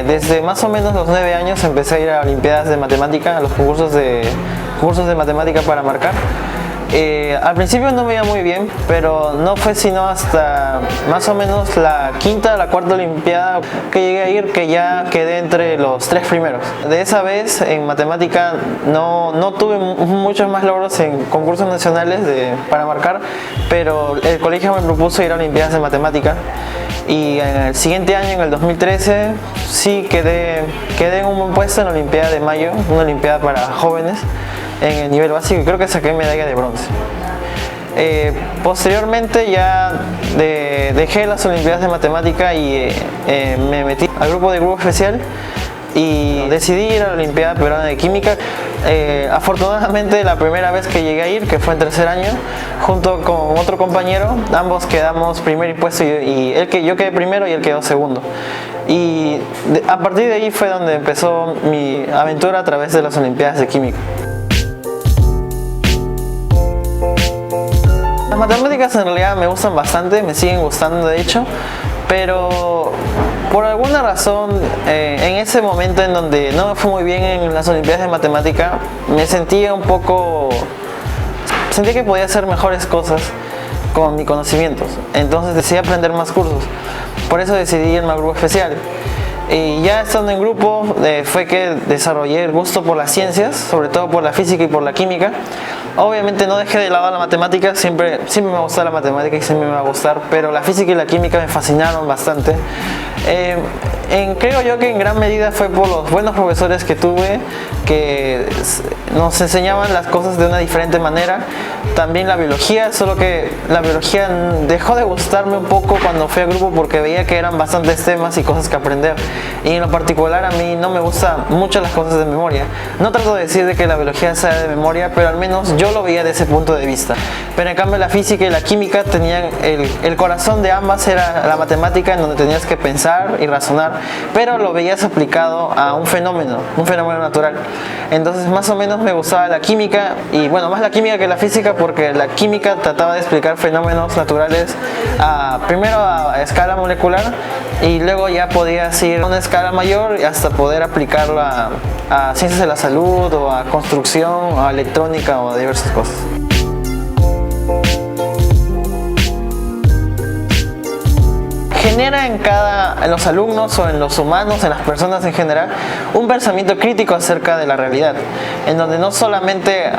Desde más o menos los 9 años empecé a ir a Olimpiadas de Matemática, a los concursos de matemática para marcar. Al principio no me iba muy bien, pero no fue sino hasta más o menos la quinta o la cuarta Olimpiada que llegué a ir, que ya quedé entre los 3 primeros. De esa vez en matemática no tuve muchos más logros en concursos nacionales para marcar, pero el colegio me propuso ir a Olimpiadas de Matemática. Y en el siguiente año, en el 2013, sí quedé en un buen puesto en la Olimpiada de Mayo, una Olimpiada para jóvenes en el nivel básico, y creo que saqué medalla de bronce. Posteriormente ya dejé las Olimpiadas de Matemática y me metí al grupo especial y decidí ir a la Olimpiada Peruana de Química. Afortunadamente la primera vez que llegué a ir, que fue en tercer año, junto con otro compañero, ambos quedamos primer puesto y yo quedé primero y él quedó segundo. Y a partir de ahí fue donde empezó mi aventura a través de las Olimpiadas de Química. Las matemáticas en realidad me gustan bastante, me siguen gustando de hecho, pero por alguna razón en ese momento en donde no me fue muy bien en las Olimpiadas de Matemática, me sentía sentía que podía hacer mejores cosas con mis conocimientos, entonces decidí aprender más cursos, por eso decidí irme al grupo especial. Y ya estando en grupo fue que desarrollé el gusto por las ciencias, sobre todo por la física y por la química. Obviamente no dejé de lado la matemática, siempre me ha gustado la matemática y siempre me va a gustar, pero la física y la química me fascinaron bastante. Creo yo que en gran medida fue por los buenos profesores que tuve, que nos enseñaban las cosas de una diferente manera. También la biología, solo que la biología dejó de gustarme un poco cuando fui al grupo porque veía que eran bastantes temas y cosas que aprender. Y en lo particular a mí no me gustan mucho las cosas de memoria. No trato de decir de que la biología sea de memoria, pero al menos yo lo veía de ese punto de vista. Pero en cambio la física y la química tenían el corazón de ambas era la matemática, en donde tenías que pensar y razonar, pero lo veías aplicado a un fenómeno natural. Entonces más o menos me gustaba la química, y bueno, más la química que la física, porque la química trataba de explicar fenómenos naturales primero a escala molecular, y luego ya podías ir a una escala mayor hasta poder aplicarlo a ciencias de la salud, o a construcción, o a electrónica, o a diversas cosas. Genera en los alumnos o en los humanos, en las personas en general, un pensamiento crítico acerca de la realidad, en donde no solamente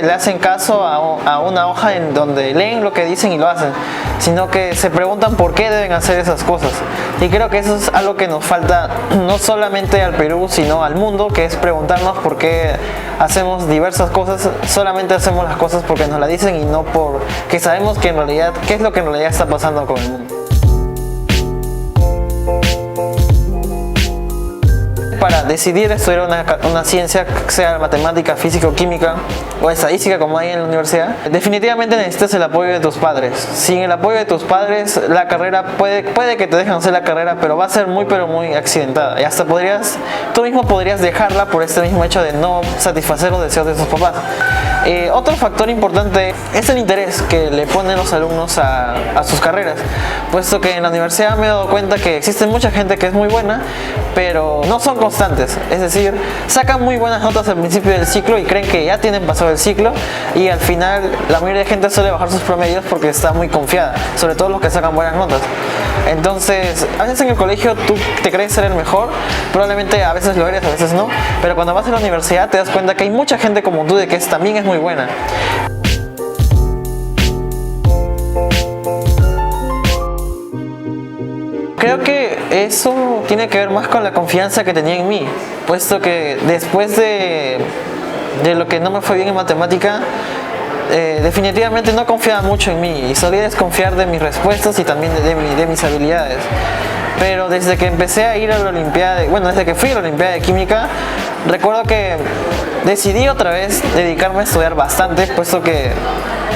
le hacen caso a una hoja en donde leen lo que dicen y lo hacen, sino que se preguntan por qué deben hacer esas cosas. Y creo que eso es algo que nos falta no solamente al Perú, sino al mundo, que es preguntarnos por qué hacemos diversas cosas. Solamente hacemos las cosas porque nos la dicen y no porque sabemos que en realidad, qué es lo que en realidad está pasando con el mundo. Para decidir estudiar una ciencia, sea matemática, física o química o estadística como hay en la universidad, definitivamente necesitas el apoyo de tus padres. Sin el apoyo de tus padres, la carrera puede que te dejen hacer la carrera, pero va a ser muy accidentada, y hasta tú mismo podrías dejarla por este mismo hecho de no satisfacer los deseos de tus papás. Otro factor importante es el interés que le ponen los alumnos a sus carreras, puesto que en la universidad me he dado cuenta que existe mucha gente que es muy buena, pero no son constantes, es decir, sacan muy buenas notas al principio del ciclo y creen que ya tienen pasado el ciclo, y al final la mayoría de gente suele bajar sus promedios porque está muy confiada, sobre todo los que sacan buenas notas. Entonces, a veces en el colegio tú te crees ser el mejor, probablemente a veces lo eres, a veces no, pero cuando vas a la universidad te das cuenta que hay mucha gente como tú que también es muy buena. Creo que eso tiene que ver más con la confianza que tenía en mí, puesto que después de lo que no me fue bien en matemática, definitivamente no confiaba mucho en mí y solía desconfiar de mis respuestas y también de mis habilidades. Pero desde que empecé a ir a la Olimpiada, desde que fui a la Olimpiada de Química, recuerdo que decidí otra vez dedicarme a estudiar bastante, puesto que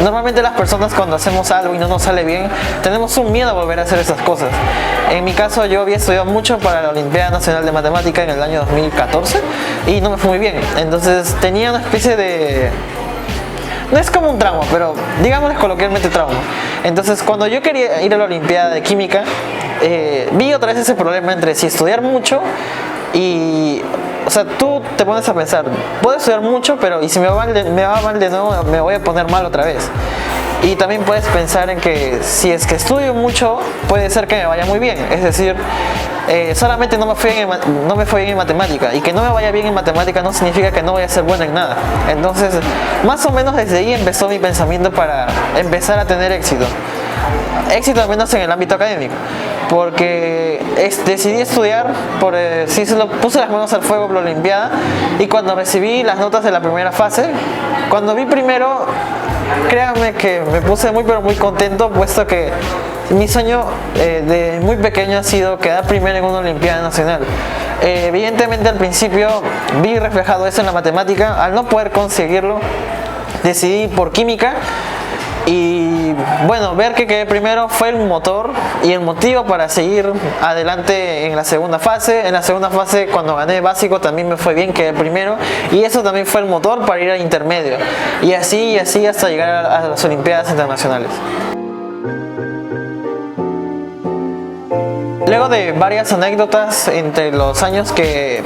normalmente las personas cuando hacemos algo y no nos sale bien, tenemos un miedo a volver a hacer esas cosas. En mi caso, yo había estudiado mucho para la Olimpiada Nacional de Matemática en el año 2014 y no me fue muy bien. Entonces tenía una especie de... no es como un trauma, pero digámosle coloquialmente trauma. Entonces cuando yo quería ir a la Olimpiada de Química, vi otra vez ese problema entre si estudiar mucho y, o sea, tú te pones a pensar, puedo estudiar mucho, pero y si me va mal de nuevo, me voy a poner mal otra vez. Y también puedes pensar en que si es que estudio mucho, puede ser que me vaya muy bien. Es decir, solamente no me fue bien en matemática. Y que no me vaya bien en matemática no significa que no voy a ser bueno en nada. Entonces, más o menos desde ahí empezó mi pensamiento para empezar a tener éxito. Éxito al menos en el ámbito académico. Porque decidí estudiar, puse las manos al fuego por la Olimpiada. Y cuando recibí las notas de la primera fase, cuando vi primero, créanme que me puse muy pero muy contento, puesto que mi sueño de muy pequeño ha sido quedar primero en una Olimpiada Nacional. Evidentemente al principio vi reflejado eso en la matemática. Al no poder conseguirlo, decidí por química. Y bueno, ver que quedé primero fue el motor y el motivo para seguir adelante en la segunda fase. En la segunda fase, cuando gané básico, también me fue bien, quedé primero. Y eso también fue el motor para ir al intermedio. Y así hasta llegar a las Olimpiadas Internacionales. Luego de varias anécdotas entre los años que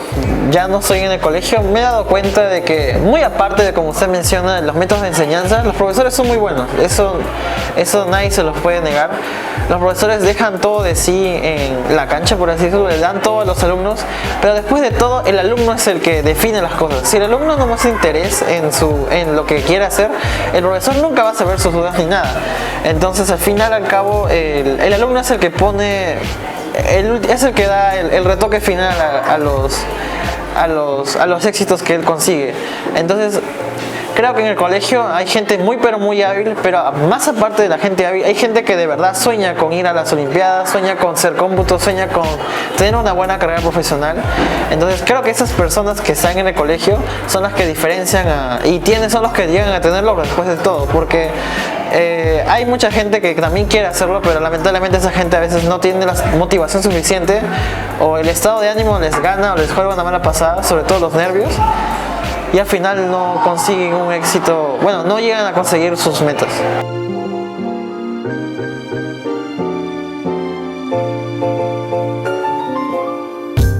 ya no estoy en el colegio, me he dado cuenta de que, muy aparte de como usted menciona, los métodos de enseñanza, los profesores son muy buenos. Eso nadie se los puede negar. Los profesores dejan todo de sí en la cancha, por así decirlo, le dan todo a los alumnos, pero después de todo, el alumno es el que define las cosas. Si el alumno no muestra interés en lo que quiere hacer, el profesor nunca va a saber sus dudas ni nada. Entonces, al final, al cabo, el alumno es el que pone... es el que da el retoque final a los éxitos que él consigue. Entonces, creo que en el colegio hay gente muy pero muy hábil, pero más aparte de la gente hábil, hay gente que de verdad sueña con ir a las Olimpiadas, sueña con ser cómputo, sueña con tener una buena carrera profesional. Entonces creo que esas personas que están en el colegio son las que diferencian son los que llegan a tenerlo después de todo, porque hay mucha gente que también quiere hacerlo, pero lamentablemente esa gente a veces no tiene la motivación suficiente, o el estado de ánimo les gana o les juega una mala pasada, sobre todo los nervios, y al final no consiguen un éxito, bueno, no llegan a conseguir sus metas.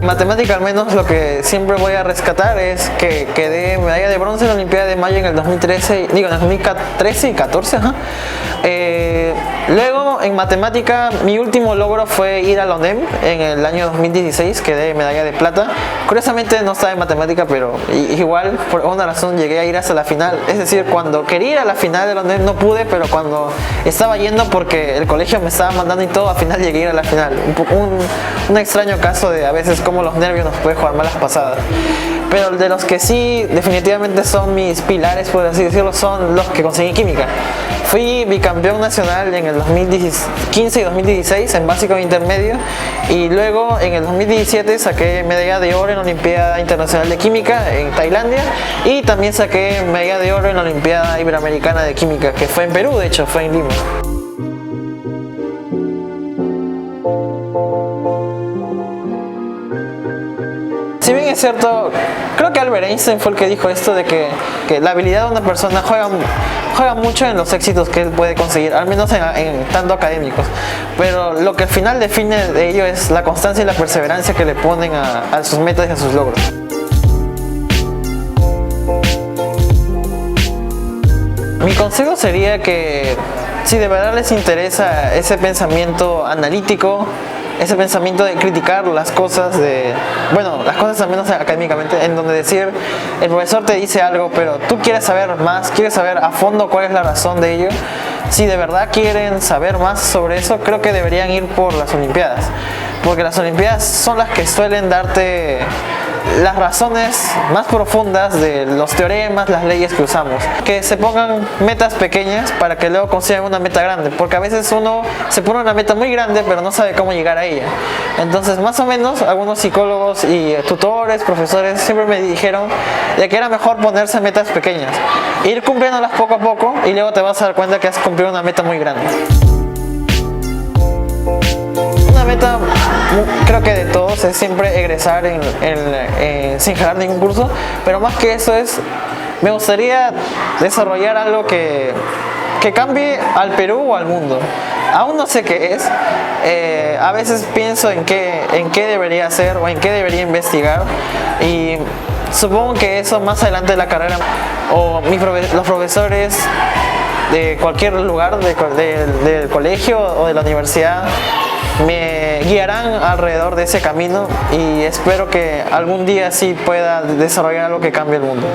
Matemática, al menos, lo que siempre voy a rescatar es que quedé medalla de bronce en la Olimpiada de Mayo en el 2013 y 2014, ajá. Luego, en matemática, mi último logro fue ir a la UNEM en el año 2016, quedé medalla de plata. Curiosamente no estaba en matemática, pero igual, por una razón, llegué a ir hasta la final. Es decir, cuando quería ir a la final de la UNEM no pude, pero cuando estaba yendo porque el colegio me estaba mandando y todo, al final llegué a ir a la final. Un extraño caso de a veces cómo los nervios nos pueden jugar malas pasadas. Pero de los que sí definitivamente son mis pilares, por así decirlo, son los que conseguí química. Fui bicampeón nacional en el 2015 y 2016 en básico e intermedio, y luego en el 2017 saqué medalla de oro en la Olimpiada Internacional de Química en Tailandia, y también saqué medalla de oro en la Olimpiada Iberoamericana de Química, que fue en Perú, de hecho, fue en Lima. Si bien es cierto, creo que Albert Einstein fue el que dijo esto de que la habilidad de una persona juega mucho en los éxitos que él puede conseguir, al menos en tanto académicos. Pero lo que al final define de ello es la constancia y la perseverancia que le ponen a sus metas y a sus logros. Mi consejo sería que si de verdad les interesa ese pensamiento analítico, ese pensamiento de criticar las cosas, las cosas al menos académicamente, en donde decir, el profesor te dice algo, pero tú quieres saber más, quieres saber a fondo cuál es la razón de ello. Si de verdad quieren saber más sobre eso, creo que deberían ir por las Olimpiadas, porque las Olimpiadas son las que suelen darte las razones más profundas de los teoremas, las leyes que usamos. Que se pongan metas pequeñas para que luego consigan una meta grande, porque a veces uno se pone una meta muy grande pero no sabe cómo llegar a ella. Entonces, más o menos, algunos psicólogos y tutores, profesores siempre me dijeron de que era mejor ponerse metas pequeñas, ir cumpliéndolas poco a poco, y luego te vas a dar cuenta que has cumplido una meta muy grande. Una meta, creo que de todos, es siempre egresar sin jalar ningún curso, pero más que eso me gustaría desarrollar algo que cambie al Perú o al mundo. aún no sé qué es. A veces pienso en qué debería hacer o en qué debería investigar, y supongo que eso más adelante de la carrera, o los profesores de cualquier lugar del colegio o de la universidad me guiarán alrededor de ese camino, y espero que algún día sí pueda desarrollar algo que cambie el mundo.